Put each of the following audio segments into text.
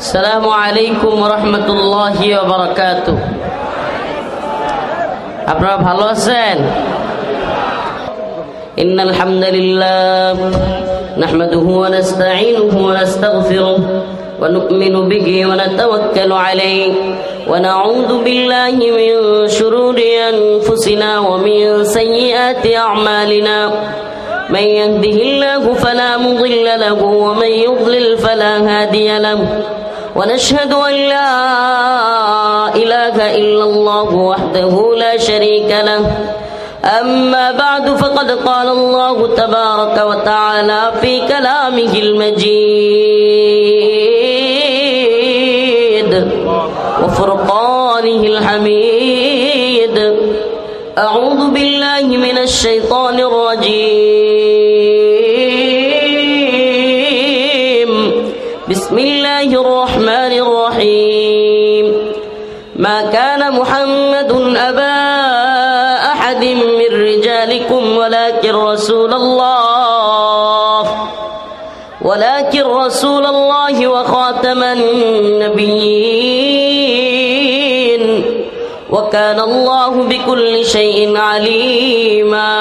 আসসালামু আলাইকুম রহমতুল্লাহি ওয়া বারাকাতুহু। আপনারা ভালো আছেন? ইন্নাল হামদুলিল্লাহ নাহমাদুহু ওয়া নাস্তাঈনুহু ওয়া নাস্তাগফিরুহ ওয়া নু'মিনু বিহি ওয়া নাতাওয়াক্কালু আলাইহি ওয়া নাউযু বিল্লাহি মিন শুরুরি আনফুসিনা ওয়া মিন সাইয়্যাতি আ'মালিনা। من يهده الله فلا مضل له ومن يضلل فلا هادي له ونشهد أن لا إله إلا الله وحده لا شريك له. أما بعد فقد قال الله تبارك وتعالى في كلامه المجيد وفرقانه الحميد. أعوذ بالله من الشيطان الرجيم. بسم الله الرحمن الرحيم. ما كان محمد أبا أحد من رجالكم ولكن رسول الله وخاتم النبيين وكان الله بكل شيء عليما.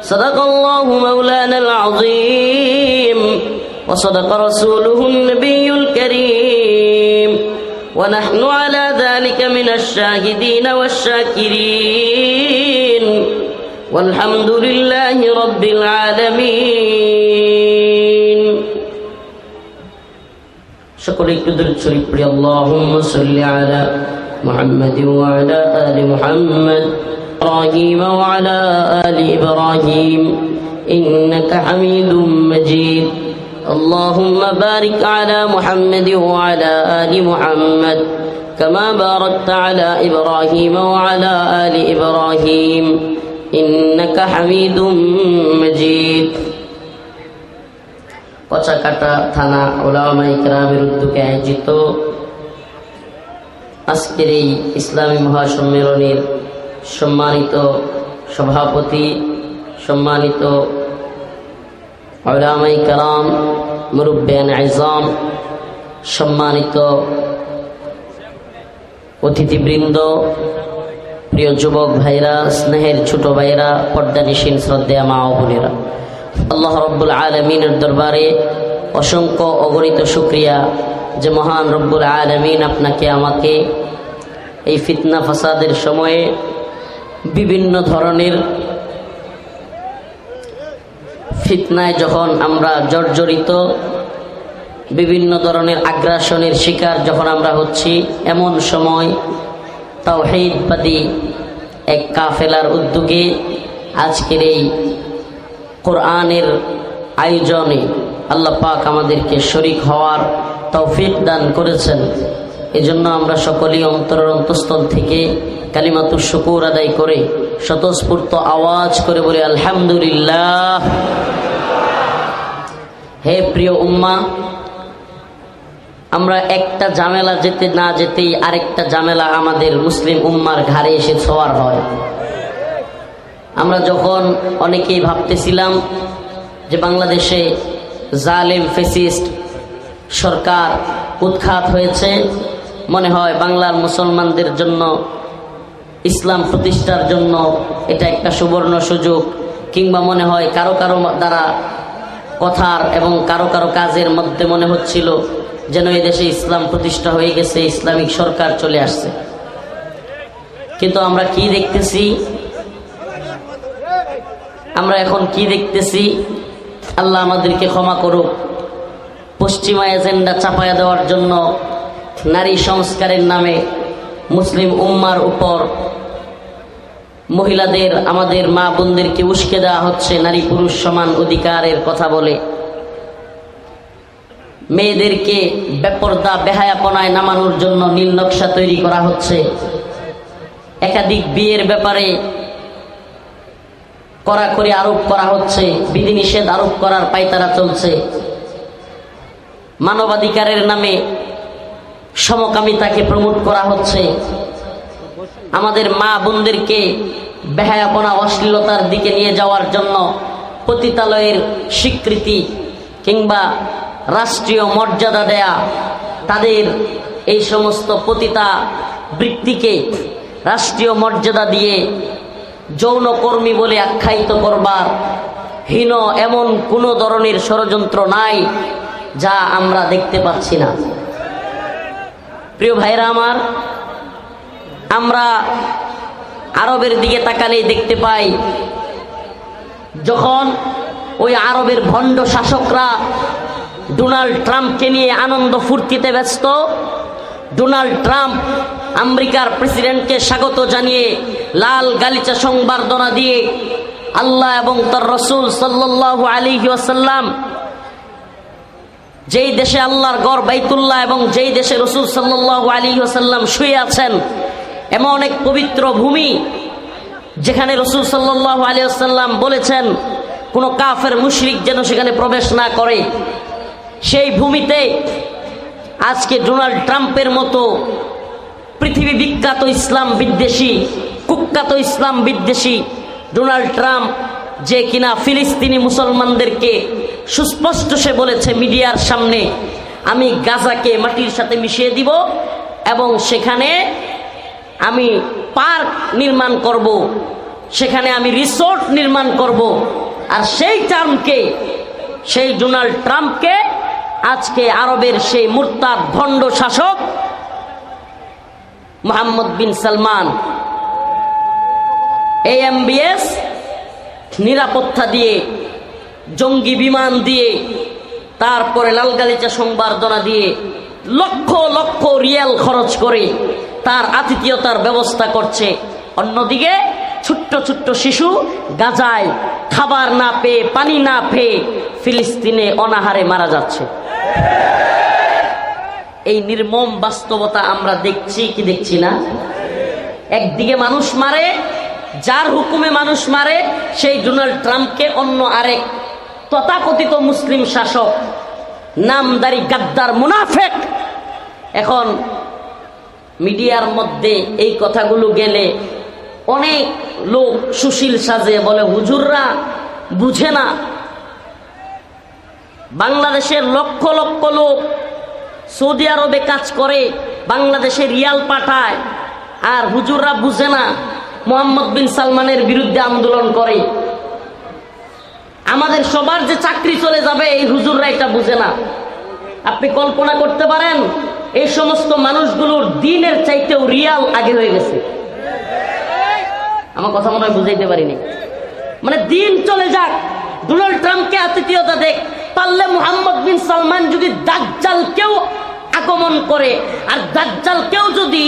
صدق الله مولانا العظيم وصدق رسوله النبي الكريم ونحن على ذلك من الشاهدين والشاكرين والحمد لله رب العالمين. شكرا لله شريف اللهم صل على محمد وعلى آل محمد إبراهيم وعلى آل إبراهيم إنك حميد مجيد. اللهم بارك على محمد وعلى آل محمد كما باركت على إبراهيم وعلى آل إبراهيم إنك حميد مجيد. কচাকাটা থানা উলামায়ে কেরামের উদ্যোগে আয়োজিত আজকের এই ইসলামী মহাসম্মেলনের সম্মানিত সভাপতি, সম্মানিত উলামায়ে কেরাম, মুরব্বিয়ান আযম, সম্মানিত অতিথিবৃন্দ, প্রিয় যুবক ভাইরা, স্নেহের ছোট ভাইরা, পর্দানিশীন শ্রদ্ধেয় মা ও বোনেরা, আল্লাহ রব্বুল আলামিনের দরবারে অসংখ্য অগণিত শুকরিয়া যে মহান রব্বুল আলামিন আপনাকে আমাকে এই ফিতনা ফাসাদের সময়ে বিভিন্ন ধরনের ফিতনায় যখন আমরা জর্জরিত, বিভিন্ন ধরনের আগ্রাসনের শিকার যখন আমরা হচ্ছি, এমন সময় তাওহীদবাদী এক কাফেলার উদ্যোগে আজকের এই কোরআনের আয়োজনে আল্লাহ পাক আমাদেরকে শরীক হওয়ার তৌফিক দান করেছেন। এজন্য আমরা সকলেই অন্তরের অন্তঃস্থল থেকে কালিমাতুশ শুকুর আদায় করে স্বতঃস্ফূর্ত আওয়াজ করে বলি আলহামদুলিল্লাহ। হে প্রিয় উম্মাহ, আমরা একটা ঝামেলা যেতে না যেতেই আরেকটা ঝামেলা আমাদের মুসলিম উম্মার ঘাড়ে এসে ছোঁয়ার হয়। আমরা যখন অনেকেই ভাবতেছিলাম যে বাংলাদেশে জালেম ফ্যাসিস্ট সরকার উৎখাত হয়েছে, মনে হয় বাংলার মুসলমানদের জন্য ইসলাম প্রতিষ্ঠার জন্য এটা একটা সুবর্ণ সুযোগ, কিংবা মনে হয় কারো কারো দ্বারা কথার এবং কারো কারো কাজের মধ্যে মনে হচ্ছিল যেন এই দেশে ইসলাম প্রতিষ্ঠা হয়ে গেছে, ইসলামিক সরকার চলে আসছে। কিন্তু আমরা কি দেখতেছি? আমরা এখন কি দেখতেছি? আল্লাহ আমাদেরকে ক্ষমা করুক। পশ্চিমা এজেন্ডা চাপায়া দেওয়ার জন্য নারী সংস্কারের নামে মুসলিম উম্মার উপর মহিলাদের, আমাদের মা বোনদেরকে উস্কে দেওয়া হচ্ছে নারী পুরুষ সমান অধিকারের কথা বলে। মেয়েদেরকে বেপরদা বেহায়াপনায় নামানোর জন্য নীল নকশা তৈরি করা হচ্ছে। একাধিক বিয়ের ব্যাপারে কড়াকড়ি আরোপ করা হচ্ছে, বিধিনিষেধ আরোপ করার পায়তারা চলছে। মানবাধিকারের নামে সমকামিতাকে প্রমোট করা হচ্ছে। আমাদের মা বোনদেরকে বেহায়াপনা অশ্লীলতার দিকে নিয়ে যাওয়ার জন্য পতিতালয়ের স্বীকৃতি কিংবা রাষ্ট্রীয় মর্যাদা দেয়া তাদের এই সমস্ত পতিতা বৃত্তিকে রাষ্ট্রীয় মর্যাদা দিয়ে যৌনকর্মী বলে আখ্যায়িত করবার হীন এমন কোনো ধরনের ষড়যন্ত্র নাই যা আমরা দেখতে পাচ্ছি না। প্রিয় ভাইরা আমার, আমরা আরবের দিকে তাকালেই দেখতে পাই, যখন ওই আরবের ভণ্ড শাসকরা ডোনাল্ড ট্রাম্পকে নিয়ে আনন্দ ফুর্তিতে ব্যস্ত, ডোনাল্ড ট্রাম্প আমেরিকার প্রেসিডেন্টকে স্বাগত জানিয়ে লাল গালিচা সংবর্ধনা দিয়ে আল্লাহ এবং তার রাসূল সাল্লাল্লাহু আলাইহি ওয়াসাল্লাম, যেই দেশে আল্লাহর ঘর বাইতুল্লাহ এবং যেই দেশে রাসূল সাল্লাল্লাহু আলাইহি ওয়াসাল্লাম শুয়ে আছেন, এমন এক পবিত্র ভূমি যেখানে রাসূল সাল্লাল্লাহু আলাইহি ওয়াসাল্লাম বলেছেন কোনো কাফের মুশরিক যেন সেখানে প্রবেশ না করে, সেই ভূমিতে আজকে ডোনাল্ড ট্রাম্পের মতো পৃথিবী বিখ্যাত ইসলাম বিদ্বেষী, কুখ্যাত ইসলাম বিদ্বেষী ডোনাল্ড ট্রাম্প, যে কিনা ফিলিস্তিনি মুসলমানদেরকে সুস্পষ্ট সে বলেছে মিডিয়ার সামনে, আমি গাজাকে মাটির সাথে মিশিয়ে দিব এবং সেখানে আমি পার্ক নির্মাণ করব, সেখানে আমি রিসোর্ট নির্মাণ করব। আর সেই টার্মকে, সেই ডোনাল্ড ট্রাম্পকে আজকে আরবের সেই মুরতাদ ভণ্ড শাসক মোহাম্মদ বিন সালমান AMBS নিরাপত্তা দিয়ে, জঙ্গি বিমান দিয়ে, তারপরে লাল গালিচা সংবর্ধনা দিয়ে লক্ষ লক্ষ রিয়াল খরচ করে তার আতিথেয়তার ব্যবস্থা করছে। অন্যদিকে ছোট্ট ছোট্ট শিশু গাজায় খাবার না পেয়ে, পানি না পেয়ে ফিলিস্তিনে অনাহারে মারা যাচ্ছে। এই নির্মম বাস্তবতা আমরা দেখছি কি দেখছি না? একদিকে মানুষ মারে, যার হুকুমে মানুষ মারে সেই ডোনাল্ড ট্রাম্পকে অন্য আরেক তথাকথিত মুসলিম শাসক, নামদারি গাদ্দার মুনাফেক। এখন মিডিয়ার মধ্যে এই কথাগুলো গেলে অনেক লোক সুশীল সাজে বলে হুজুররা বুঝে না। বাংলাদেশের লক্ষ লক্ষ লোক সৌদি আরবে কাজ করে, বাংলাদেশে রিয়াল পাঠায়, আর হুজুররা বুঝে না, মোহাম্মদ বিন সালমানের বিরুদ্ধে আন্দোলন করে। আমাদের সবার যে চাকরি চলে যাবে এই হুজুররা এটা বুঝে না। আপনি কল্পনা করতে পারেন এই সমস্ত মানুষগুলোর দিনের চাইতেও রিয়াল আগে হয়ে গেছে। আমার কথা মনে হয় বুঝাইতে পারিনি। মানে দিন চলে যাক, ডোনাল্ড ট্রাম্পকে আতিথেয়তা দেখ, পারলে মুহাম্মদ বিন সালমান যদি দাজ্জালকেও আগমন করে আর দাজ্জালকেও যদি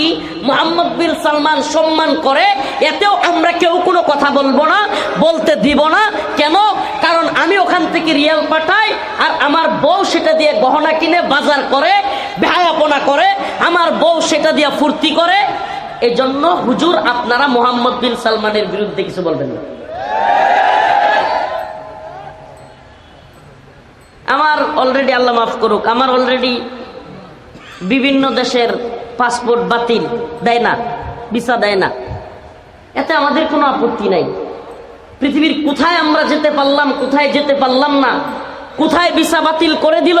মুহাম্মদ বিন সালমান সম্মান করে, এতেও আমরা কেউ কোনো কথা বলবো না, বলতে দিব না। কেন? কারণ আমি ওখান থেকে রিয়াল পাঠাই আর আমার বউ সেটা দিয়ে গহনা কিনে বাজার করে, বেহায়াপনা করে, আমার বউ সেটা দিয়ে ফুর্তি করে। এজন্য হুজুর আপনারা মুহাম্মদ বিন সালমানের বিরুদ্ধে কিছু বলবেন না। আমার অলরেডি, আল্লাহ মাফ করুক, আমার অলরেডি বিভিন্ন দেশের পাসপোর্ট বাতিল দেয় না, ভিসা দেয় না, এতে আমাদের কোনো আপত্তি নাই। পৃথিবীর কোথায় আমরা যেতে পারলাম, কোথায় যেতে পারলাম না, কোথায় ভিসা বাতিল করে দিল,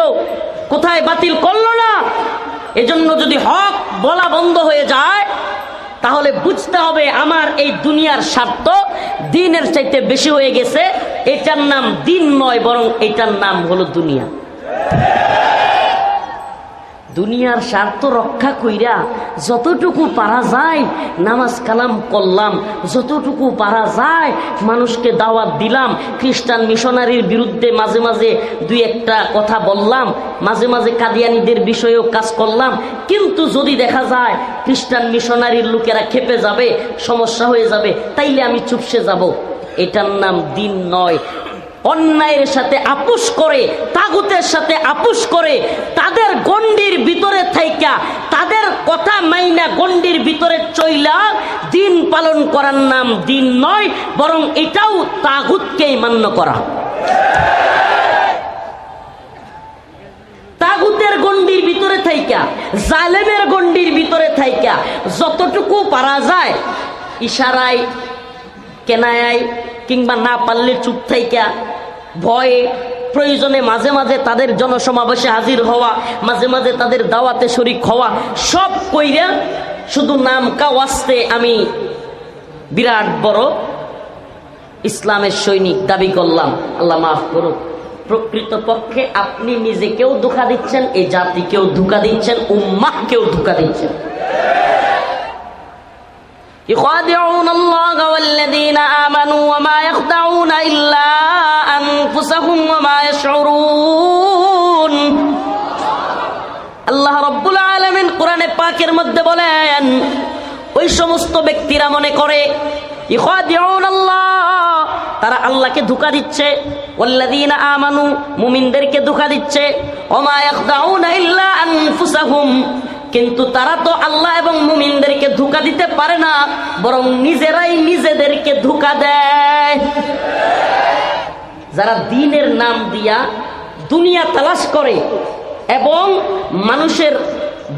কোথায় বাতিল করলো না। এজন্য যদি হক বলা বন্ধ হয়ে যায় তাহলে বুঝতে হবে আমার এই দুনিয়ার স্বার্থ দিনের চাইতে বেশি হয়ে গেছে। এটার নাম দিন নয়, বরং এটার নাম হলো দুনিয়া। দুনিয়ার স্বার্থ রক্ষা কইরা যতটুকু পারা যায় নামাজ কালাম করলাম, যতটুকু পারা যায় মানুষকে দাওয়াত দিলাম, খ্রিস্টান মিশনারির বিরুদ্ধে মাঝে মাঝে দুই একটা কথা বললাম, মাঝে মাঝে কাদিয়ানীদের বিষয়েও কাজ করলাম। কিন্তু যদি দেখা যায় খ্রিস্টান মিশনারির লোকেরা খেপে যাবে, সমস্যা হয়ে যাবে, তাইলে আমি চুপসে যাব। এটার নাম দিন নয়। অন্যায়ের সাথে আপোষ করে, তাগুতের সাথে আপোষ করে, তাদের গণ্ডির ভিতরে থাইকা, তাদের কথা মাইনা গণ্ডির ভিতরে চইলা দিন পালন করার নাম দিন নয়, বরং এটাও তাগুতকেই মান্য করা। তাগুতের গণ্ডির ভিতরে থাইকা, জালেমের গণ্ডির ভিতরে থাইকা যতটুকু পারা যায় ইশারায়, কেনায়, কিংবা না পারলে চুপ থাইকা, ভয়ে প্রয়োজনে মাঝে মাঝে তাদের জনসমাবেশে হাজির হওয়া, মাঝে মাঝে তাদের দাওয়াতে শরীক হওয়া, সব কইরা শুধু নাম কাওয়াস্তে আমি বিরাট বড় ইসলামের সৈনিক দাবি করলাম। আল্লাহ মাফ করুক। প্রকৃতপক্ষে আপনি নিজেকেও ধোঁকা দিচ্ছেন, এই জাতিকেও ধোঁকা দিচ্ছেন, উম্মাহকেও ধোঁকা দিচ্ছেন। يخادعون الله والذين آمنوا وما يخدعون إلا أنفسهم وما يشعرون। আল্লাহ রাব্বুল আলামিন কোরআনে পাকের মধ্যে বলেন, ওই সমস্ত ব্যক্তিরা মনে করে ইখাদিউন আল্লাহ, তারা আল্লাহকে ধোঁকা দিচ্ছে, ওয়াল্লাযীনা আমানু, মুমিনদেরকে ধোঁকা দিচ্ছে, ওমা ইয়াখদাউনা ইল্লা আনফুসাহুম, কিন্তু তারা তো আল্লাহ এবং মুমিনদেরকে ধোঁকা দিতে পারে না, বরং নিজেরাই নিজেদেরকে ধোঁকা দেয়। যারা দ্বীনের নাম দিয়া দুনিয়া তালাশ করে এবং মানুষের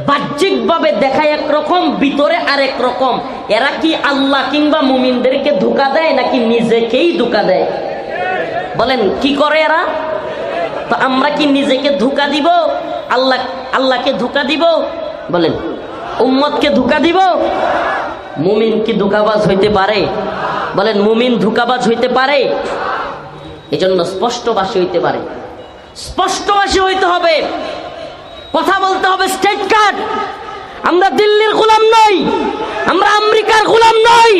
বাহ্যিকভাবে দেখায় একরকম, ভিতরে আরেক রকম, এরা কি আল্লাহ কিংবা মুমিনদেরকে ধোঁকা দেয় নাকি নিজেকেই ধোঁকা দেয়? বলেন কি করে এরা? তো আমরা কি নিজেকে ধোঁকা দিব? আল্লাহকে ধোঁকা দিব? বলেন উম্মতকে ধোঁকা দিব? মুমিন কি ধোঁকাবাজ হইতে পারে? বলেন মুমিন ধোঁকাবাজ হইতে পারে? এজন্য স্পষ্টভাষী হইতে পারে, স্পষ্টভাষী হইতে হবে, কথা বলতে হবে স্টেট কাট। আমরা দিল্লির গোলাম নই, আমরা আমেরিকার গোলাম নই,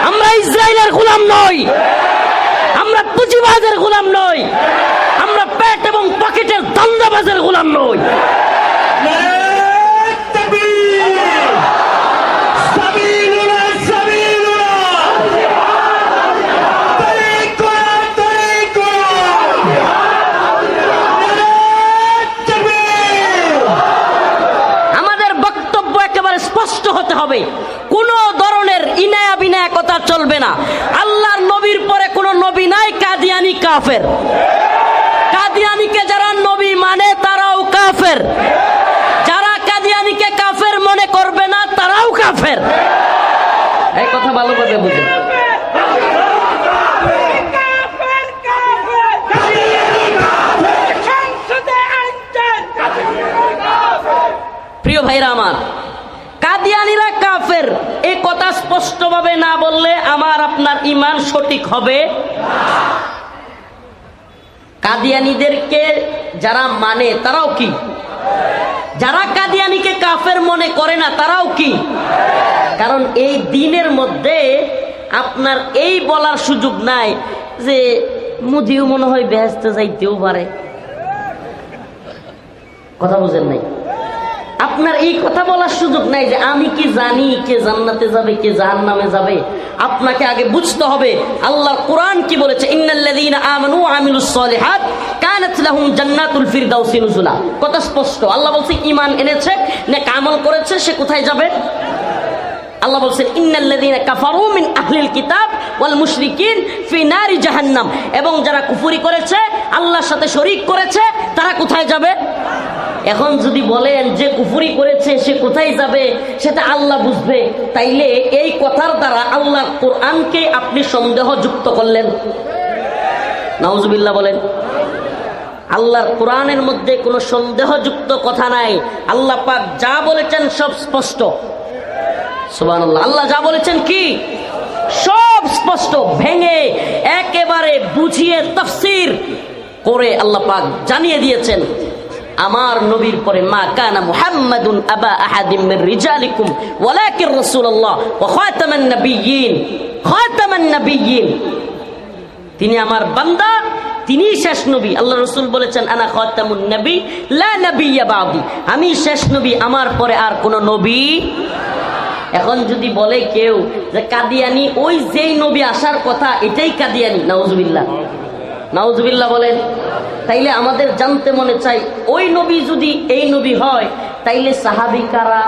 আমরা ইসরায়েলের গোলাম নই, আমরা পুঁজিবাজের গোলাম নই, আমরা পেট এবং পকেটের ধান্দাবাজের গোলাম নই। হতে হবে, কোন ধরনের ইনায়া বিনায়া কথা চলবে না। আল্লাহর নবীর পরে কোন নবী নাই, কাদিয়ানি কাফের। কাদিয়ানিকে যারা নবী মানে তারাও কাফের, যারা কাদিয়ানিকে কাফের মনে করবে না তারাও কাফের। এই কথা ভালো করে বুঝুন। প্রিয় ভাইরা আমার, কাদিয়ানীরা কাফের এই কথা স্পষ্টভাবে না বললে আমার আপনার ঈমান সঠিক হবে। কাদিয়ানীদেরকে যারা মানে তারাও কি? যারা কাদিয়ানীকে কাফের মনে করে না তারাও কি? কারণ এই দ্বীনের মধ্যে আপনার এই বলার সুযোগ নাই যে মুদিও মনে হয় বেহেশতে যাইতেও পারে। কথা বুঝেন নাই? আপনার এই কথা বলার সুযোগ নাই যে আমি কি জানি কে জান্নাতে যাবে কে জাহান্নামে যাবে। আপনাকে আগে বুঝতে হবে আল্লাহর কোরআন কি বলেছে, ইন্নাল্লাযীনা আমানু ওয়া আমিলুস সলিহাত কানাত লাহুম জান্নাতুল ফিরদাউসি নুজুলা। কথা স্পষ্ট। আল্লাহ বলছে ঈমান এনেছে, নেক আমল করেছে, সে কোথায় যাবে? আল্লাহ বলছেন ইন্নাল্লাযীনা কাফারু মিন আহলিল কিতাব ওয়াল মুশরিকিন ফি নারি জাহান্নাম। এবং যারা কুফরি করেছে, আল্লাহর সাথে শরীক করেছে, তারা কোথায় যাবে? এখন যদি বলেন যে কুফরি করেছে সে কোথায় যাবে সেটা আল্লাহ বুঝবে, তাইলে এই কথার দ্বারা আল্লাহর কোরআনকে আপনি সন্দেহযুক্ত করলেন। নাউজুবিল্লাহ বলেন। আল্লাহর কোরআনের মধ্যে কোনো সন্দেহযুক্ত কথা নাই। আল্লাহ পাক যা বলেছেন সব স্পষ্ট। সুবহানাল্লাহ। আল্লাহ যা বলেছেন কি সব স্পষ্ট, ভেঙে একেবারে বুঝিয়ে তাফসীর করে আল্লাহ পাক জানিয়ে দিয়েছেন। আমার নবীর পরে মা কানা মুহাম্মাদুন আবা আহাদিম মির রিজালিকুম ওয়ালাকিন রাসূলুল্লাহ ওয়া খাতামান নাবিয়্যিন। খাতামান নাবিয়্যিন, তিনি আমার বান্দা, তিনি শেষ নবী। আল্লাহ রাসূল বলেছেন আনা খাতামুন নবী লা নাবিয়্যা বাদি, আমি শেষ নবী, আমার পরে আর কোন নবী। এখন যদি বলে কেউ যে কাদিয়ানি ওই যেই নবী আসার কথা এটাই কাদিয়ানি, নাউজুবিল্লাহ। নাউজুবিল্লাহ বলেন। তাইলে আমাদের জানতে মনে চাই ওই নবী যদি এই নবী হয় তাইলে সাহাবী কারা?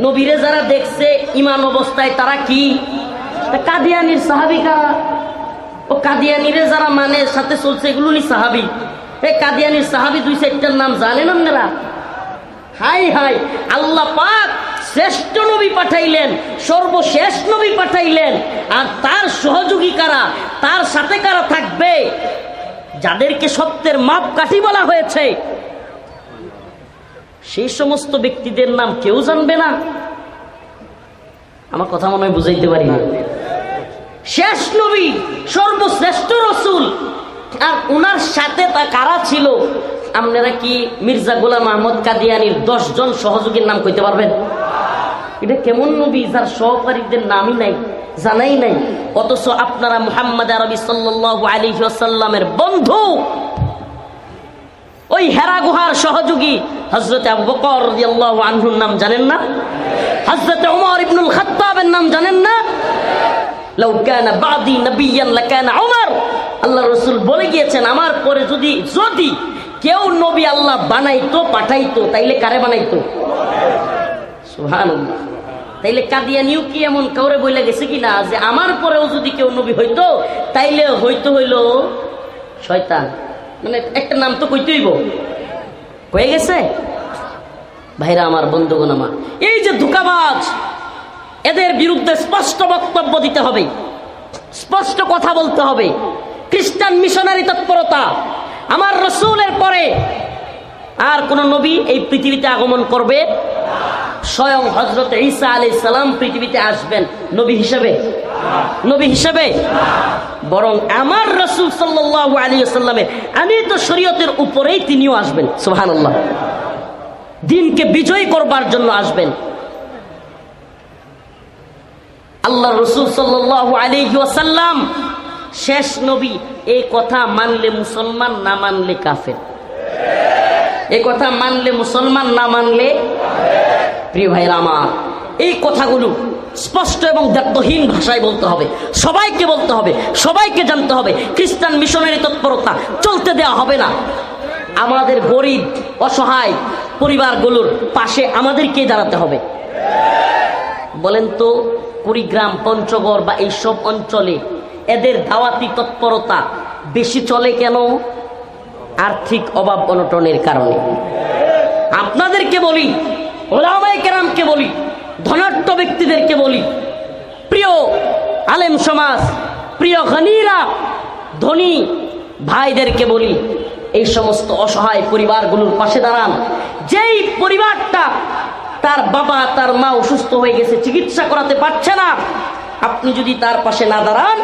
নবীরে যারা দেখছে ঈমান অবস্থায় তারা কি? কাদিয়ানির সাহাবী কারা? ও কাদিয়ানিরে যারা মানে সাথে চলছে এগুলো নি সাহাবী। এই কাদিয়ানির সাহাবী দুই চারটার নাম জানেন আপনারা? হাই হাই, আল্লাহ পাক শ্রেষ্ঠ নবী পাঠাইলেন, সর্বশেষ নবী পাঠাইলেন, আর তার সহযোগী কারা, তার সাথে কারা থাকবে, যাদেরকে সত্যের মাপকাঠি বলা হয়েছে, সেই সমস্ত ব্যক্তিদের নাম কেউ জানবে না? আমার কথা মনে হয় বুঝাইতে পারি না। শেষ নবী, সর্বশ্রেষ্ঠ রসুল, আর উনার সাথে তা কারা ছিল? আপনারা কি মির্জা গোলাম আহমদ কাদিয়ানির 10 জন সহযোগীর নাম কইতে পারবেন? এটা কেমন নবী যার সহকারীদের নামই নাই, জানাই নাই, অথচ আপনারা মুহাম্মদ আরবি সাল্লাল্লাহু আলাইহি ওয়াসাল্লামের বন্ধু, ওই হেরা গুহার সহযোগী হযরত আবু বকর রাদিয়াল্লাহু আনহুর নাম জানেন না? হযরত ওমর ইবনুল খাত্তাবের নাম জানেন না? লাউ কানা বাদি নবিয়ান লাকানা ওমর। আল্লাহ রাসূল বলে গিয়েছেন, আমার পরে যদি কেউ নবী আল্লাহ বানাইতো, পাঠাইতো, তাইলে কারে বানাইতো? সুবহানাল্লাহ। তাইলে কাদিয়ানিও কি এমন কাউরে বইলা গেছে কিনা যে আমার পরেও যদি কেউ নবী হইতো তাইলে হইল শয়তান? মানে একটা নাম তো কইতে হইব, কয়ে গেছে। ভাইরা আমার, বন্ধুগণ আমার, এই যে ধোঁকাবাজ, এদের বিরুদ্ধে স্পষ্ট বক্তব্য দিতে হবে, স্পষ্ট কথা বলতে হবে। খ্রিস্টান মিশনারি তৎপরতা, আমার রাসূলের পরে আর কোন নবী এই পৃথিবীতে আগমন করবে? স্বয়ং হযরত ঈসা আলাইহিস সালাম পৃথিবীতে আসবেন নবী হিসেবে? নবী হিসেবে? বরং আমার রাসূল সাল্লাল্লাহু আলাইহি ওয়াসাল্লামের আনিত শরীয়তের উপরেই তিনিও আসবেন। সুবহানাল্লাহ। দিনকে বিজয় করবার জন্য আসবেন। আল্লাহ রাসূল সাল্লাল্লাহু আলাইহি ওয়াসাল্লাম শেষ নবী, এই কথা মানলে মুসলমান, না মানলে কাফের। এই কথা মানলে মুসলমান, না মানলে। প্রিয় ভাইরা আমার, এই কথাগুলো স্পষ্ট এবং দ্ব্যর্থহীন ভাষায় বলতে হবে, সবাইকে বলতে হবে, সবাইকে জানতে হবে। খ্রিস্টান মিশনারি তৎপরতা চলতে দেওয়া হবে না। আমাদের গরিব অসহায় পরিবারগুলোর পাশে আমাদেরকে দাঁড়াতে হবে। বলেন তো, কুড়িগ্রাম, পঞ্চগড় বা এইসব অঞ্চলে এদের দাওয়াতি তৎপরতা বেশি চলে কেন? আর্থিক অভাব অনটনের কারণে। আপনাদেরকে বলি, ওলামায়ে কেরামকে বলি, ধনাঢ্য ব্যক্তিদেরকে বলি, প্রিয় আলেম সমাজ, প্রিয় গণীরা, ধনী ভাইদেরকে বলি, এই সমস্ত অসহায় পরিবারগুলোর পাশে দাঁড়ান। যেই পরিবারটা তার বাবা তার মা অসুস্থ হয়ে গেছে, চিকিৎসা করাতে পারছে না, আপনি যদি তার পাশে না দাঁড়ান,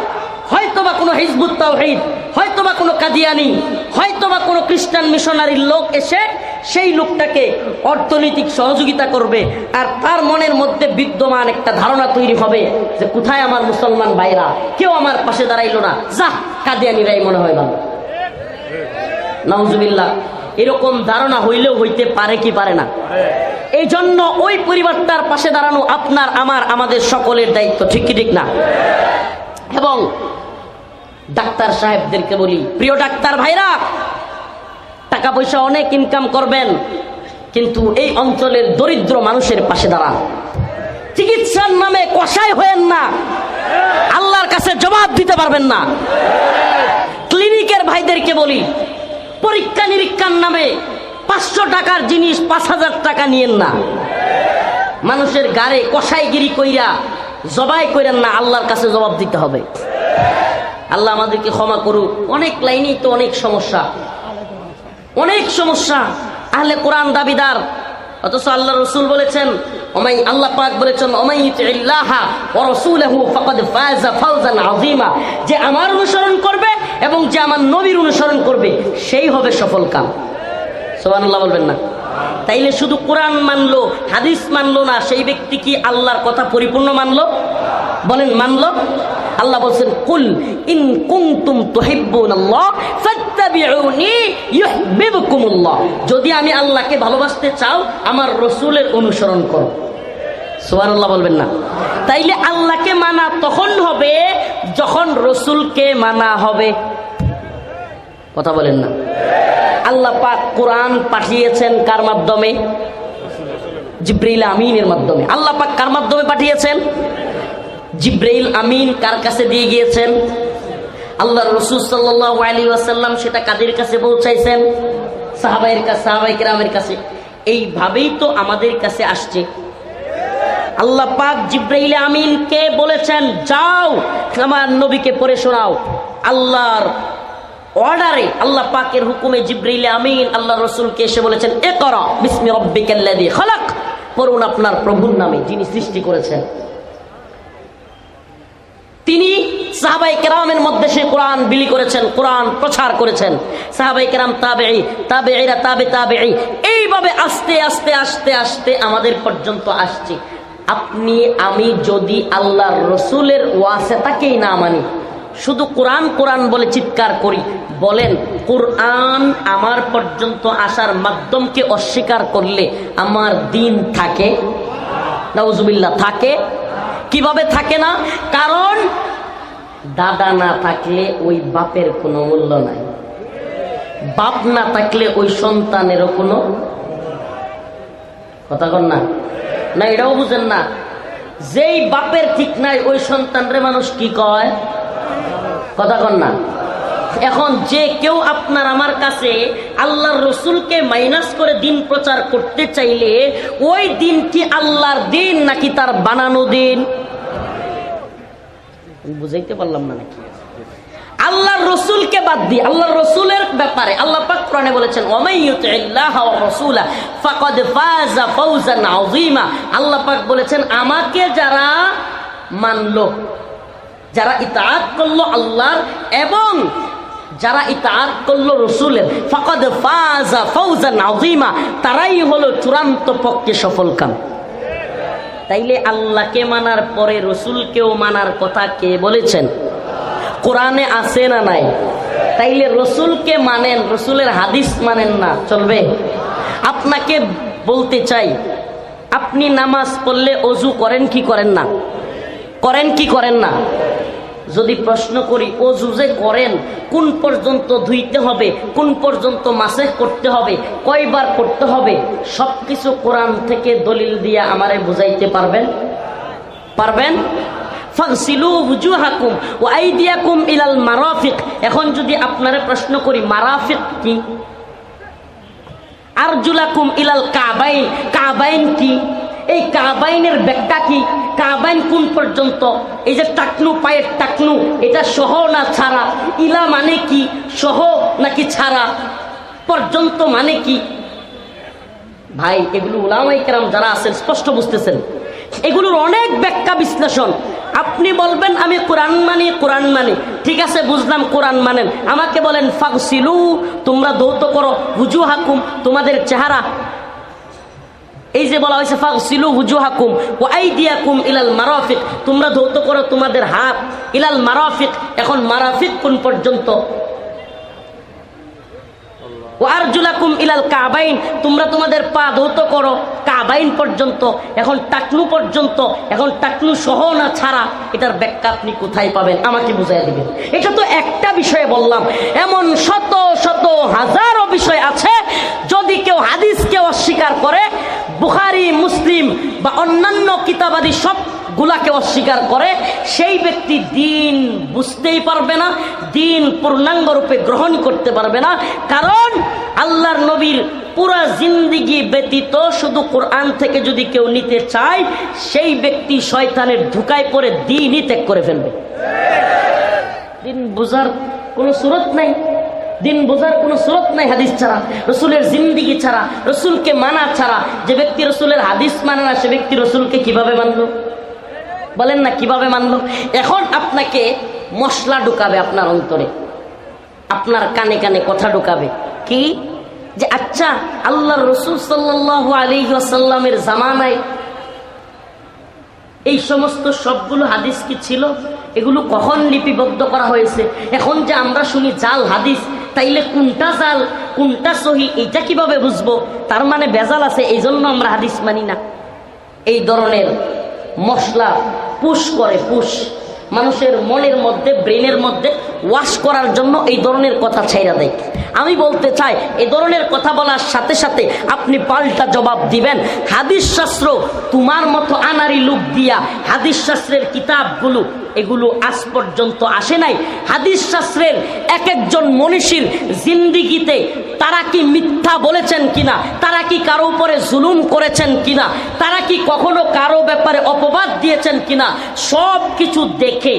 হয়তোবা কোনো হিজবুত তাওহীদ, হয়তোবা কোনো কাদিয়ানি, হয়তোবা কোনো খ্রিস্টান মিশনারির লোক এসে সেই লোকটাকে অর্থনৈতিক সহযোগিতা করবে, আর তার মনের মধ্যে বিদ্যমান একটা ধারণা তৈরি হবে যে কোথায় আমার মুসলমান ভাইরা, কেউ আমার পাশে দাঁড়াইলো না, যা কাদিয়ানিরাই মনে হয় ভালো। নাউজুবিল্লাহ। এরকম ধারণা হইলেও হইতে পারে কি পারে না? এই জন্য ওই পরিবারটার পাশে দাঁড়ানো আপনার, আমার, আমাদের সকলের দায়িত্ব, ঠিক কি ঠিক না? এবং ডাক্তার সাহেবদেরকে বলি, প্রিয় ডাক্তার ভাইরা, টাকা পয়সা অনেক ইনকাম করবেন, কিন্তু এই অঞ্চলের দরিদ্র মানুষের পাশে দাঁড়ান। চিকিৎসার নামে কষাই হয়েন না, আল্লাহর কাছে জবাব দিতে পারবেন না। ক্লিনিকের ভাইদেরকে বলি, পরীক্ষা নিরীক্ষার নামে 500 টাকার জিনিস 5000 টাকা নিয়েন না। মানুষের গাড়ে কষাইগিরি কইরা জবাই করেন না, আল্লাহর কাছে জবাব দিতে হবে। আল্লাহ আমাদেরকে ক্ষমা করুক। অনেক লাইনেই তো অনেক সমস্যা, অনেক সমস্যা। আহলে কোরআন দাবিদার, অথচ আল্লাহ রাসূল বলেছেন, আল্লাহ পাক বলেছেন, ওমাইয়ুতিল্লাহা ওয়া রাসূলহু ফাকাদ ফাযা ফাওজান আযীমা, যে আমার অনুসরণ করবে এবং যে আমার নবীর অনুসরণ করবে সেই হবে সফল কাম। সুবহানাল্লাহ বলবেন না? তাইলে শুধু কোরআন মানলো, হাদিস মানলো না, সেই ব্যক্তি কি আল্লাহর কথা পরিপূর্ণ মানলো? বলেন, মানলো? আল্লাহ বলছেন, কুল ইন কুনতুম তুহিব্বুনাল্লাহ ফাত্তাবিউনি ইউহিব্বুকুমুল্লাহ, যদি আমি আল্লাহকে ভালোবাসতে চাও আমার রাসূলের অনুসরণ করো। সুবহানাল্লাহ বলবেন না? তাইলে আল্লাহকে মানা তখন হবে যখন রাসূলকে মানা হবে। কথা বলেন না? আল্লাহ পাক কোরআন পাঠিয়েছেন কার মাধ্যমে? জিবরাইল আমিনের মাধ্যমে। আল্লাহ পাক কার মাধ্যমে পাঠিয়েছেন? জিবরাইল আমিন কার কাছে দিয়ে গিয়েছেন? আল্লাহর রাসূল সাল্লাল্লাহু আলাইহি ওয়াসাল্লাম সেটা কাদের কাছে পৌঁছাইছেন? সাহাবায়ে কেরামের কাছে। এইভাবেই তো আমাদের কাছে আসছে। আল্লাহ পাক জিবরাইল আমিনকে বলেছেন, যাও আমার নবীকে পড়ে শোনাও। আল্লাহর অর্ডারে, আল্লাহ পাকের হুকুমে জিবরাইল আমিন আল্লাহ রাসূলকে এসে বলেছেন, ইকরা বিসমি রাব্বিকাল্লাযী খালাক, পড়ুন আপনার প্রভুর নামে যিনি সৃষ্টি করেছেন। তিনি সাহাবায়ে কেরামের মধ্যে সে কোরআন বিলি করেছেন, কোরআন প্রচার করেছেন। সাহাবায়ে কেরাম, তাবেঈ, তাবেঈরা, তাবেঈ, এইভাবে আস্তে আস্তে আস্তে আস্তে আমাদের পর্যন্ত আসছে। আপনি আমি যদি আল্লাহর রসুলের ওয়াসিতাকেই না মানি, শুধু কোরআন কোরআন বলে চিৎকার করি, বলেন কোরআন আমার পর্যন্ত আসার মাধ্যমকে অস্বীকার করলে আমার দিন থাকে? নাউজুবিল্লাহ, থাকে। কিভাবে থাকে না? কারণ দাদা না থাকলে ওই বাপের কোনো মূল্য নাই, বাপ না থাকলে ওই সন্তানেরও কোনো কথা কন না, না এটাও বুঝেন না? যেই বাপের ঠিক নাই ওই সন্তানরে মানুষ কি কয়? কথা কন না? এখন যে কেউ আপনার আমার কাছে আল্লাহর রসুলকে মাইনাস করে দিন প্রচার করতে চাইলে ওই দিন কি আল্লাহর দিন নাকি তার বানানো দিন? বুঝাইতে পারলাম না নাকি? আল্লাহর রসুলকে বাদ দিয়ে আল্লাহর রসুলের ব্যাপারে আল্লাহ পাক কোরআনে বলেছেন, ওয়ামাইয়ুতিল্লাহ ওয়া রাসূলা ফাকাদ ফাযা ফাওজান আযীমা। আল্লাহ পাক বলেছেন, আমাকে যারা মানলো, যারা ইতাআত করলো আল্লাহর এবং যারা ইতাআত করলো রসুলের, ফাকাদ ফাযা ফাওজান আযীমা, তারাই হলো চূড়ান্ত পক্ষে সফলকাম। তাইলে আল্লাহকে মানার পরে রসুলকেও মানার কথা কে বলেছেন? কোরআনে আছে না নাই? তাইলে রসুলকে মানেন, রসুলের হাদিস মানেন না, চলবে? আপনাকে বলতে চাই, আপনি নামাজ পড়লে অজু করেন কি করেন না? করেন কি করেন না? যদি প্রশ্ন করি, অজু যে করেন কোন পর্যন্ত ধুইতে হবে, কোন পর্যন্ত মাসে করতে হবে, কয়বার করতে হবে, সবকিছু কোরআন থেকে দলিল দিয়ে আমারে বুঝাইতে পারবেন? পারবেন? ফাগসিলু ওয়াজুহাকুম ওয়া আইদিয়াকুম ইলাল মারাফিক। এখন যদি আপনারে প্রশ্ন করি মারাফিক কি, আরজুলাকুম ইলাল কাবাইন, কাবাইন কি, এই কাবাইনের ব্যাখ্যা কি, কাবাইন কোন পর্যন্ত, এই যে টাকনু, পায়ের টাকনু, এটা সহ না ছাড়া, ইলা মানে কি, সহ নাকি ছাড়া, পর্যন্ত মানে কি? ভাই এগুলো উলামায়ে কেরাম যারা আছেন স্পষ্ট বুঝতেছেন, এগুলোর অনেক ব্যাখ্যা বিশ্লেষণ। আপনি বলবেন আমি কোরআন মানি, কোরআন মানি, ঠিক আছে বুঝলাম কোরআন মানেন, আমাকে বলেন ফাগসিলু, তোমরা ধৌত করো, ওয়াজুহাকুম, তোমাদের চেহারা, এই যে বলা হয়েছে ফাগসিলু ওয়াজুহাকুম ওয়া আইদিয়াকুম ইলাল মারাফিক, তোমরা ধৌত করো তোমাদের হাত, ইলাল মারাফিক। এখন মারাফিক কোন পর্যন্ত? ওয়া আরজুলাকুম ইলাল কাবাইন, তোমরা তোমাদের পা ধৌত করো কাবাইন পর্যন্ত। এখন টাকনু পর্যন্ত, এখন টাকনু সহ না ছাড়া, এটার ব্যাখ্যা আপনি কোথায় পাবেন? আমাকে বুঝাইয়া দিবেন। এটা তো একটা বিষয়ে বললাম, এমন শত শত হাজারো বিষয় আছে। যদি কেউ হাদিসকে অস্বীকার করে, বুখারী, মুসলিম বা অন্যান্য কিতাবাদি সব গুলাকে অস্বীকার করে, সেই ব্যক্তি দিন বুঝতেই পারবে না, দিন পূর্ণাঙ্গ রূপে গ্রহণ করতে পারবে না। কারণ আল্লাহর নবীর পুরা জিন্দিগি ব্যতীত শুধু কোরআন থেকে যদি কেউ নিতে চায়, সেই ব্যক্তি শয়তানের ধোঁকায় পড়ে দিনই ত্যাগ করে ফেলবে। দিন বোঝার কোনো সুরত নাই, দিন বোঝার কোনো সুরত নাই হাদিস ছাড়া, রসুলের জিন্দিগি ছাড়া, রসুলকে মানা ছাড়া। যে ব্যক্তি রসুলের হাদিস মানে না, সে ব্যক্তি রসুলকে কিভাবে মানলো? বলেন না কিভাবে মানলো? এখন আপনাকে মশলা ঢুকাবে আপনার অন্তরে, আপনার কানে কানে কথা ঢুকাবে কি, যে আচ্ছা আল্লাহর রসুল সাল্লাল্লাহু আলাইহি ওয়াসাল্লামের জামানায় এই সমস্ত সবগুলো হাদিস কি ছিল? এগুলো কখন লিপিবদ্ধ করা হয়েছে? এখন যে আমরা শুনি জাল হাদিস, তাইলে কোনটা জাল কোনটা সহি এটা কিভাবে বুঝবো? তার মানে ভেজাল আছে, এই জন্য আমরা হাদিস মানি না। এই ধরনের মশলা পুশ করে, পুশ মানুষের মনের মধ্যে, ব্রেনের মধ্যে ওয়াশ করার জন্য এই ধরনের কথা ছাইরা দেয়। আমি বলতে চাই, এই ধরনের কথা বলার সাথে সাথে আপনি পাল্টা জবাব দিবেন, হাদিস শাস্ত্র তোমার মতো আনারি লোক দিয়া হাদিস শাস্ত্রের কিতাবগুলো এগুলো আজ পর্যন্ত আসে নাই। হাদিস শাস্ত্রের এক একজন মনীষীর জিন্দিগিতে তারা কি মিথ্যা বলেছেন কিনা, তারা কি কারো উপরে জুলুম করেছেন কিনা, তারা কি কখনো কারো ব্যাপারে অপবাদ দিয়েছেন কিনা, সব কিছু দেখে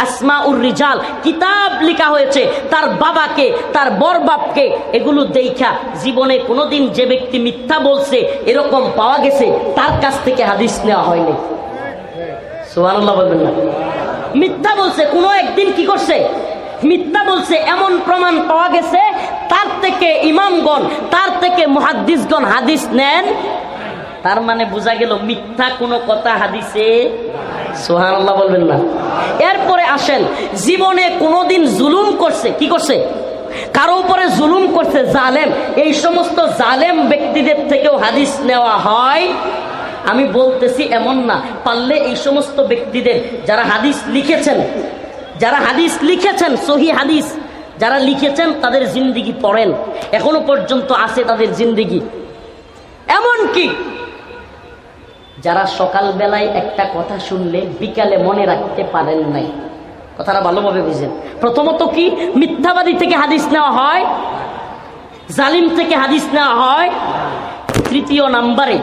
আসমাউর রিজাল কিতাব লেখা হয়েছে তার বাবাকে, তার বড় বাপকে, এগুলো দেখা জীবনে কোনোদিন যে ব্যক্তি মিথ্যা বলছে এরকম পাওয়া গেছে, তার কাছ থেকে হাদিস নেওয়া হয়নি। সুবহানাল্লাহ বলবেন না? মিথ্যা বলছে, কোনো একদিন কি করছে, মিথ্যা বলছে, এমন প্রমাণ পাওয়া গেছে, তার থেকে ইমামগণ, তার থেকে মুহাদ্দিসগণ হাদিস নেন। তার মানে বোঝা গেল মিথ্যা কোনো কথা হাদিসে। সুবহানাল্লাহ বলবেন না? এরপরে আসেন, জীবনে কোনোদিন জুলুম করছে, কি করছে, কারো উপরে জুলুম করছে, জালেম, এই সমস্ত জালেম ব্যক্তিদের থেকেও হাদিস নেওয়া হয়। আমি বলতেছি এমন না, পারলে এই সমস্ত ব্যক্তিদের যারা হাদিস লিখেছেন, যারা হাদিস লিখেছেন, সহি হাদিস যারা লিখেছেন, তাদের জিন্দিগি পড়েন, এখনো পর্যন্ত আছে তাদের জিন্দিগি। এমনকি যারা সকাল বেলায় একটা কথা শুনলে বিকালে মনে রাখতে পারেন নাই, কথাটা ভালোভাবে বুঝেন। প্রথমত কি মিথ্যাবাদী থেকে হাদিস নেওয়া হয়, জালিম থেকে হাদিস নেওয়া হয়। তৃতীয় নাম্বারে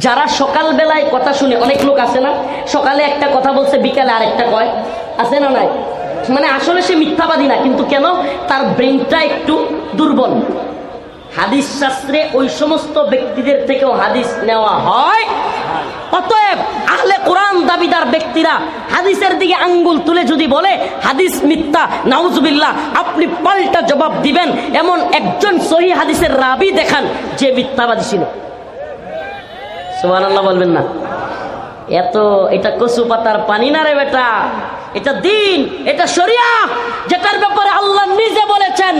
যারা সকাল বেলায় কথা শুনে, অনেক লোক আছে না, সকালে একটা কথা বলছে বিকালে আরেকটা কয়, আছে না নাই? মানে আসলে সে মিথ্যাবাদী না, কিন্তু কেন, তার ব্রেনটা একটু দুর্বল। হাদিস শাস্ত্রে ওই সমস্ত ব্যক্তিদের থেকেও হাদিস নেওয়া হয়। অতএব আহলে কোরআন দাবিদার ব্যক্তিরা হাদিসের দিকে আঙ্গুল তুলে যদি বলে হাদিস মিথ্যা, নাউজুবিল্লাহ, আপনি পাল্টা জবাব দিবেন, এমন একজন সহিহ হাদিসের রাবি দেখান যে মিথ্যাবাদী ছিল। সুবহানাল্লাহ বলবেন না? এটা কচু পাতার পানি না রে বেটা, এটা দিন, এটা শরিয়া, যেটার ব্যাপারে আল্লাহ নিজে বলেছেন,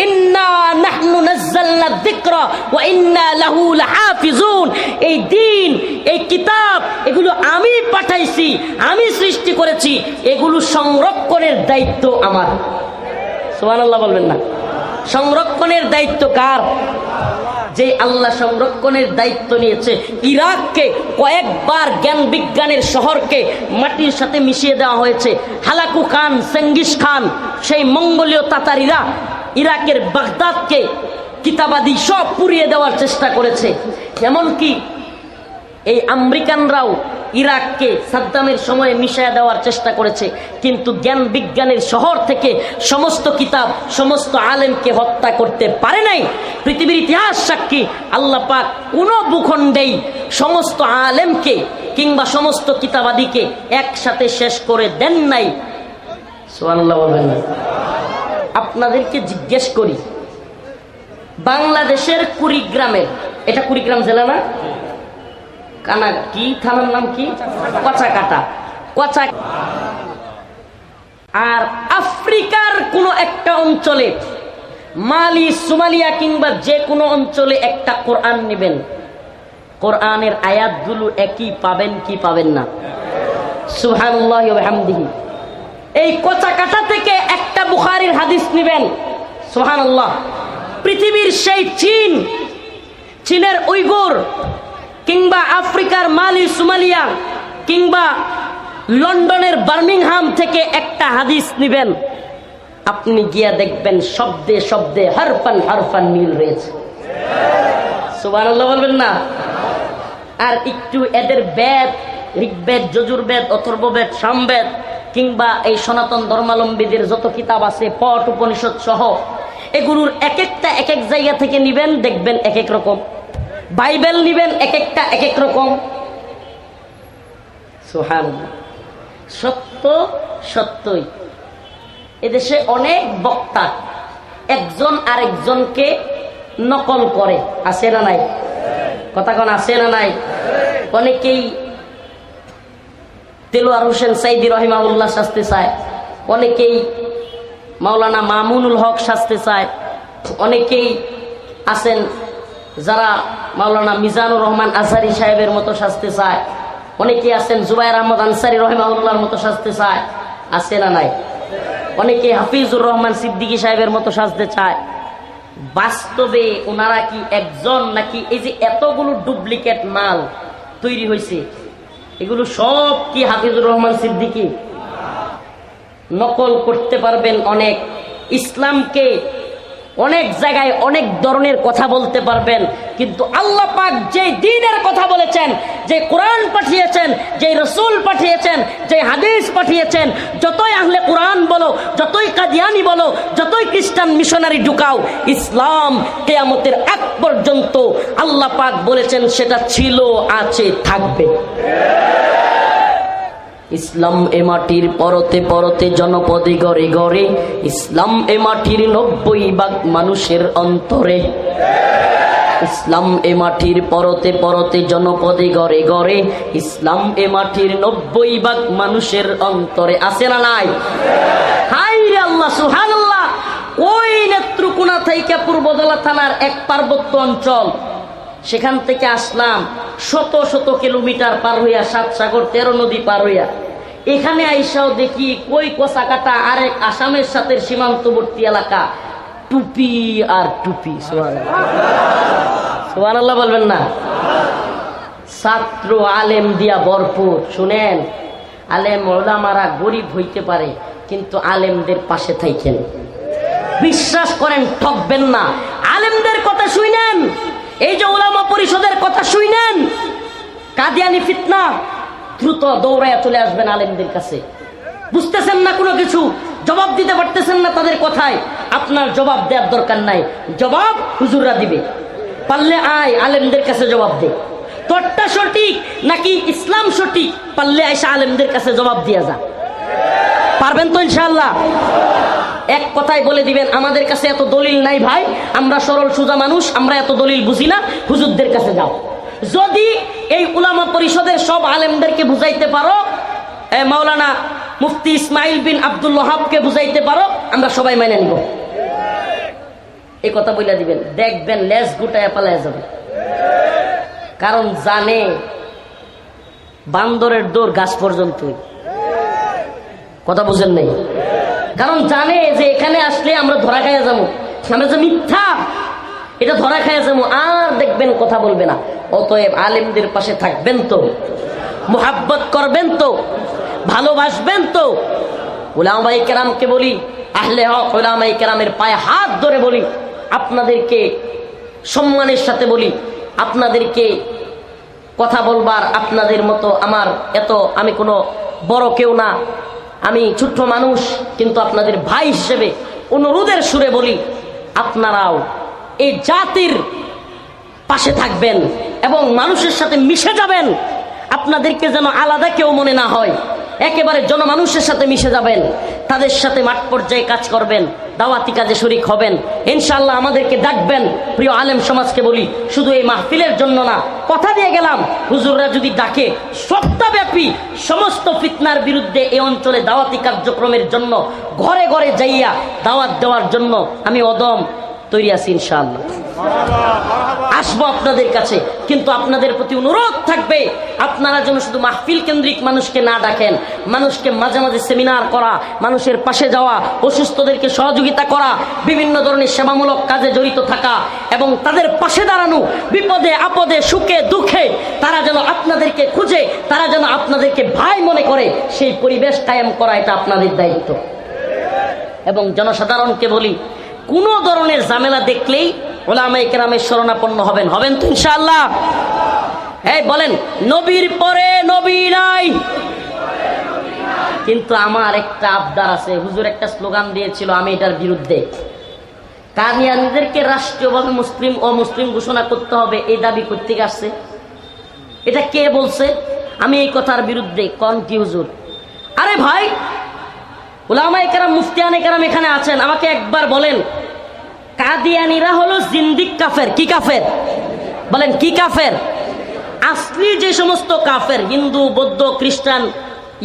ইন্না নাহনু নাযালনা যিকরা ওয়া ইন্না লাহু লাহাফিজুন। এই দিন, এই কিতাব, এগুলো আমি পাঠাইছি, আমি সৃষ্টি করেছি, এগুলো সংরক্ষণের দায়িত্ব আমার। সুবহানাল্লাহ বলবেন না? সংরক্ষণের দায়িত্ব কার? যে আল্লাহ সংরক্ষণের দায়িত্ব নিয়েছে। ইরাককে কয়েকবার জ্ঞান বিজ্ঞানের শহরকে মাটির সাথে মিশিয়ে দেওয়া হয়েছে। হালাকু খান, চেঙ্গিস খান, সেই মঙ্গোলীয় তাতারিরা ইরাকের বাগদাদকে কিতাবাদি সব পুড়িয়ে দেওয়ার চেষ্টা করেছে। এমনকি এই আমেরিকানরাও ইরাককে সাদ্দামের সময়ে মিশিয়ে দেওয়ার চেষ্টা করেছে, কিন্তু জ্ঞান বিজ্ঞানের শহর থেকে সমস্ত কিতাব, সমস্ত আলেমকে হত্যা করতে পারে নাই। পৃথিবীর ইতিহাস সাক্ষী, আল্লাহ পাক কোন ভূখণ্ডেই সমস্ত আলেমকে কিংবা সমস্ত কিতাবাদিকে একসাথে শেষ করে দেন নাই। সুবহানাল্লাহ বলবেন না? আপনাদেরকে জিজ্ঞেস করি, বাংলাদেশের কুড়িগ্রামের, এটা কুড়িগ্রাম জেলা না, কানা কি থানার নাম কি, কচাকাটা, কচা, আর আফ্রিকার কোন একটা অঞ্চলে, মালি, সোমালিয়া কিংবা যে কোনো অঞ্চলে একটা কোরআন নেবেন, কোরআনের আয়াতগুলো একই পাবেন কি পাবেন না? সুবহানাল্লাহি ওয়া বিহামদিহি। এই কচাকাটা থেকে একটা বুখারীর হাদিস নেবেন, সুবহানাল্লাহ, পৃথিবীর সেই চীন, চীনের উইগুর, কিংবা আফ্রিকার মালি, সোমালিয়া, কিংবা লন্ডনের বার্মিংহাম থেকে একটা হাদিস নেবেন, আপনি গিয়া দেখবেন শব্দে শব্দে হারফান হারফান মিল রয়েছে। সুবহানাল্লাহ বলবেন না? আর একটু এদের বেদ, ঋগ্বেদ, যজুর্বেদ, অথর্ববেদ, সামবেদ, কিংবা এই সনাতন ধর্মাবলম্বীদের যত কিতাব আছে, পট উপনিষদ সহ, এগুলোর এক একটা এক এক জায়গা থেকে নিবেন, দেখবেন এক এক রকম। বাইবেল নিবেন, এক একটা এক এক রকম। সুবহানাল্লাহ। সত্য সত্যই। এদেশে অনেক বক্তা একজন আরেকজনকে নকল করে, আছে না নাই? কথা কোন আছে না নাই? অনেকেই দেলোয়ার হোসেন সাইদি রহিমাহুল্লাহ শাস্তি চায়, অনেকেই মাওলানা মামুনুল হক শাস্তি চায়, অনেকেই আছেন যারা মাওলানা মিজানুর রহমান আজহারি সাহেবের মতো শাস্তি চায়, অনেকেই আছেন জুবায়ের আহমদ আনসারী রহিমাহুল্লাহর মতো শাস্তি চায়, আছে না নাই? অনেকে হাফিজুর রহমান সিদ্দিকী সাহেবের মতো সাজতে চায়। বাস্তবে ওনারা কি একজন নাকি এই যে এতগুলো ডুপ্লিকেট মাল তৈরি হয়েছে এগুলো সব কি হাফিজুর রহমান সিদ্দিকী? নকল করতে পারবেন অনেক, ইসলামকে অনেক জায়গায় অনেক ধরনের কথা বলতে পারবেন, কিন্তু আল্লাহ পাক যে দ্বীনের কথা বলেছেন, যে কোরআন পাঠিয়েছেন, যে রসুল পাঠিয়েছেন, যে হাদিস পাঠিয়েছেন, যতই আহলে কোরআন বলো, যতই কাদিয়ানি বলো, যতই খ্রিস্টান মিশনারি ঢুকাও, ইসলাম কিয়ামতের আগ পর্যন্ত আল্লাহ পাক বলেছেন সেটা ছিল, আছে, থাকবে। ইসলাম এ মাটির পরতে পরতে জনপদে ঘরে ঘরে, ইসলাম এ মাটির 90% মানুষের অন্তরে। ইসলাম এ মাটির পরতে পরতে জনপদে ঘরে ঘরে, ইসলাম এ মাটির 90% মানুষের অন্তরে। আছে না নাই? হাই রে আল্লাহ, সুবহানাল্লাহ। ওই নেত্রকোনা থেকে পূর্বদলা থানার এক পার্বত্য অঞ্চল, সেখান থেকে আসলাম শত শত কিলোমিটার পার হইয়া, 7 সাগর 13 নদী পার হইয়া এখানে আইসাও দেখি কই কচা কাটা আরেক আসামের সাথে সীমান্তবর্তী এলাকা, টুপি আর টুপি। সুবহানাল্লাহ বলবেন না? ছাত্র আলেম দিয়া ভরপুর। শুনেন, আলেম ওলামারা গরিব হইতে পারে, কিন্তু আলেমদের পাশে থাকেন, বিশ্বাস করেন, ঠকবেন না। আলেমদের কথা শুনেন, এই যে উলামা পরিষদের কথা শুনেন, কাদিয়ানি ফিতনা, দ্রুত দৌড়াইয়া চলে আসবেন আলেমদের কাছে। বুঝতেছেন না কোনো কিছু, জবাব দিতে পারতেছেন না তাদের কথায়, আপনার জবাব দেওয়ার দরকার নাই, জবাব হুজুররা দিবে। পারলে আয় আলেমদের কাছে জবাব দে, তোরটা সঠিক নাকি ইসলাম সঠিক, পারলে আইসা আলেমদের কাছে জবাব দিয়া যা। পারবেন তো ইনশাআল্লাহ? এক কথায় বলে দিবেন, আমাদের কাছে এত দলিল নাই ভাই, আমরা সরল সোজা মানুষ, আমরা এত দলিল বুঝি না, হুজুরদের কাছে যাও। যদি এই উলামা পরিষদের সব আলেমদেরকে বুঝাইতে পারো, মাওলানা মুফতি ইসমাইল বিন আব্দুল ওয়াহাবকে বুঝাইতে পারো, আমরা সবাই মেনে নিব। এই কথা বলে দিবেন, দেখবেন লেজ গুটায় পালায় যাবে। কারণ জানে বান্দরের দৌড় গাছ পর্যন্তই। কথা বুঝেন নাই? কারণ জানে যে এখানে আসলে আমরা ধরা খাইয়া যাবো, আমরা যে মিথ্যা এটা ধরা খাইয়া যাবো, আর দেখবেন কথা বলবে না। অতএব আলেমদের পাশে থাকবেন তো, মুহাব্বত করবেন তো, ভালোবাসবেন তো। উলামায়ে কেরামকে বলি, আহলে হক উলামায়ে কেরামের পায়ে হাত ধরে বলি, আপনাদেরকে সম্মানের সাথে বলি, আপনাদেরকে কথা বলবার আপনাদের মতো আমার এত, আমি কোনো বড় কেউ না, আমি ছোট্ট মানুষ, কিন্তু আপনাদের ভাই হিসেবে অনুরোধের সুরে বলি, আপনারাও এই জাতির পাশে থাকবেন এবং মানুষের সাথে মিশে যাবেন। আপনাদেরকে যেন আলাদা কেউ মনে না হয়, একেবারে জনমানুষের সাথে মিশে যাবেন, তাদের সাথে মাঠ পর্যায়ে কাজ করবেন, দাওয়াতি কাজে শরীক হবেন। ইনশাআল্লাহ আমাদেরকে ডাকবেন। প্রিয় আলেম সমাজকে বলি, শুধু এই মাহফিলের জন্য না, কথা দিয়ে গেলাম, হুজুররা যদি ডাকে সপ্তাহব্যাপী সমস্ত ফিতনার বিরুদ্ধে এই অঞ্চলে দাওয়াতি কার্যক্রমের জন্য ঘরে ঘরে যাইয়া দাওয়াত দেওয়ার জন্য আমি অদম তৈরি আছি। ইনশাআল্লাহ আসবো আপনাদের কাছে, কিন্তু আপনাদের প্রতি অনুরোধ থাকবে, আপনারা যেন শুধু মাহফিল কেন্দ্রিক মানুষকে না ডাকেন, মানুষকে মাঝে মাঝে সেমিনার করা, মানুষের পাশে যাওয়া, অসুস্থদেরকে সহযোগিতা করা, বিভিন্ন ধরনের সেবামূলক কাজে জড়িত থাকা এবং তাদের পাশে দাঁড়ানো, বিপদে আপদে সুখে দুঃখে তারা যেন আপনাদেরকে খুঁজে, তারা যেন আপনাদেরকে ভাই মনে করে, সেই পরিবেশ কায়েম করা এটা আপনাদের দায়িত্ব। এবং জনসাধারণকে বলি, কোন ধরনের ঝামেলা দেখলেই উলামায়ে কেরামের শরণাপন্ন হবেন। হবেন তো ইনশাআল্লাহ? এই বলেন, নবীর পরে নবী নাই। কিন্তু আমার একটা আবদার আছে, হুজুর একটা স্লোগান দিয়েছিল, আমি এটার বিরুদ্ধে। কাদিয়ানীদেরকে রাষ্ট্রীয়ভাবে মুসলিম ও মুসলিম ঘোষণা করতে হবে, এই দাবি করতে আসছে। এটা কে বলছে? আমি এই কথার বিরুদ্ধে। কোন কি হুজুর? আরে ভাই, উলামায়ে কেরাম, মুফতিয়ানে কেরাম এখানে আছেন, আমাকে একবার বলেন, কাদিয়ানীরা হলো জিন্দিক কাফের। কি কাফের? বলেন কি কাফের? আসলি যে সমস্ত কাফের, হিন্দু বৌদ্ধ খ্রিস্টান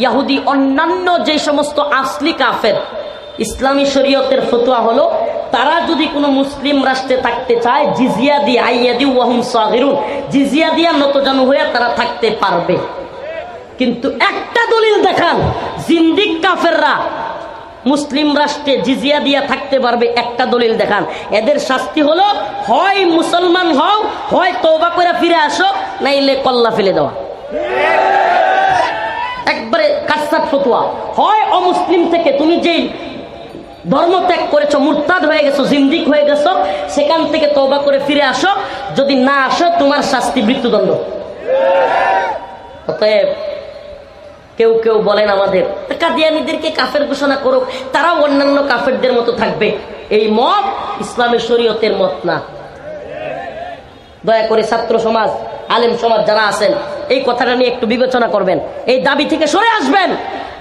ইহুদি অন্যান্য যে সমস্ত আসলি কাফের, ইসলামী শরীয়তের ফতোয়া হলো তারা যদি কোনো মুসলিম রাষ্ট্রে থাকতে চায়, জিজিয়া দিয়ে, আইয়াদি ওয়াহুম সাগিরুন, জিজিয়া দিয়া নতজানু হয়ে তারা থাকতে পারবে। কিন্তু একটা দলিল দেখান, জিন্দিক কাফেররা মুসলিম রাষ্ট্রে জিজিয়া দিয়া থাকতে পারবে একটা দলিল দেখান। এদের শাস্তি হলো হয় মুসলমান হও, হয় তওবা করে ফিরে আসো, নাইলে কল্লা ফেলে দেওয়া। একবারে কাটসাট ফতোয়া। হয় অমুসলিম থেকে তুমি যেই ধর্ম ত্যাগ করেছো, মুরতাদ হয়ে গেছো, জিন্দিক হয়ে গেছো, সেখান থেকে তওবা করে ফিরে আসো, যদি না আসো তোমার শাস্তি মৃত্যুদণ্ড। অতএব কেউ কেউ বলেন আমাদের কাদিয়ানীদেরকে কাফের ঘোষণা করুক, তারাও অন্যান্য কাফেরদের মতো থাকবে, এই মত ইসলামের শরীয়তের মত না। দয়া করে ছাত্র সমাজ, আলেম সমাজ যারা আছেন, এই কথাটা নিয়ে একটু বিবেচনা করবেন, এই দাবি থেকে সরে আসবেন।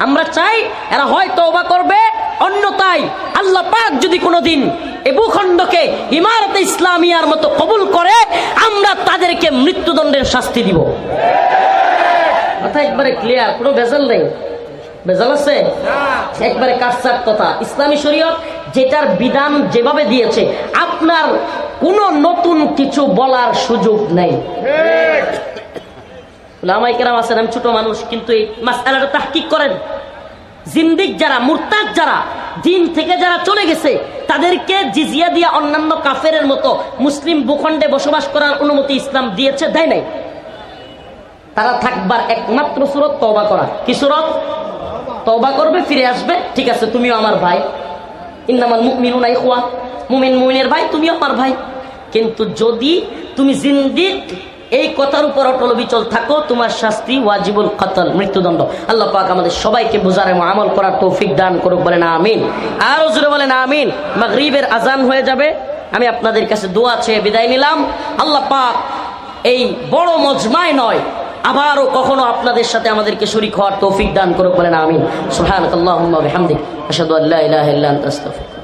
আমরা চাই এরা হয় তওবা করবে, অন্যথায় আল্লাহ পাক যদি কোনোদিন এই ভূখণ্ডকে ইমারতে ইসলামিয়ার মতো কবুল করে, আমরা তাদেরকে মৃত্যুদণ্ডের শাস্তি দিব। কথা একবারে ক্লিয়ার, কোনো ভেজাল নেই। ভেজাল আছে? একবারে কাটসাট কথা। ইসলামী শরীয়ত যেটার বিধান যেভাবে দিয়েছে, আপনার কোনো নতুন কিছু বলার সুযোগ নেই। উলামায়ে কেরাম আছেন, আমি ছোট মানুষ, কিন্তু এই মাসআলাটা তাহকিক করেন। জিন্দিক যারা, মুরতাদ যারা, দিন থেকে যারা চলে গেছে, তাদেরকে জিজিয়া দিয়া অন্যান্য কাফেরের মতো মুসলিম ভূখণ্ডে বসবাস করার অনুমতি ইসলাম দিয়েছে, দেয় নাই? তারা থাকবার একমাত্র সুরত তওবা করা। কি সুরত? তওবা করবে, ফিরে আসবে, ঠিক আছে তুমিও আমার ভাই, ইন্নামাল মুমিনুনা ইখওয়া, মুমিন মুমিনের ভাই, তুমিও আমার ভাই। কিন্তু যদি তুমি জিন্দিক এই কথার উপর অটল বিচল থাকো, তোমার শাস্তি ওয়াজিবুল কতল, মৃত্যুদণ্ড। আল্লাহ পাক আমাদের সবাইকে বুঝার এবং আমল করার তৌফিক দান করুক, বলেন আমিন। আরো জোরে বলেন আমিন। মাগরিবের আজান হয়ে যাবে, আমি আপনাদের কাছে দোয়া চেয়ে বিদায় নিলাম। আল্লাহ পাক এই বড় মজমায় নয়, আবারও কখনো আপনাদের সাথে আমাদেরকে শরীক হওয়ার তৌফিক দান করুক, বলেন আমিন। সুবহানাকাল্লাহুম্মা ওয়া বিহামদিক, আশহাদু আল্লা ইলাহা ইল্লা আনতা আস্তাগফিরুক।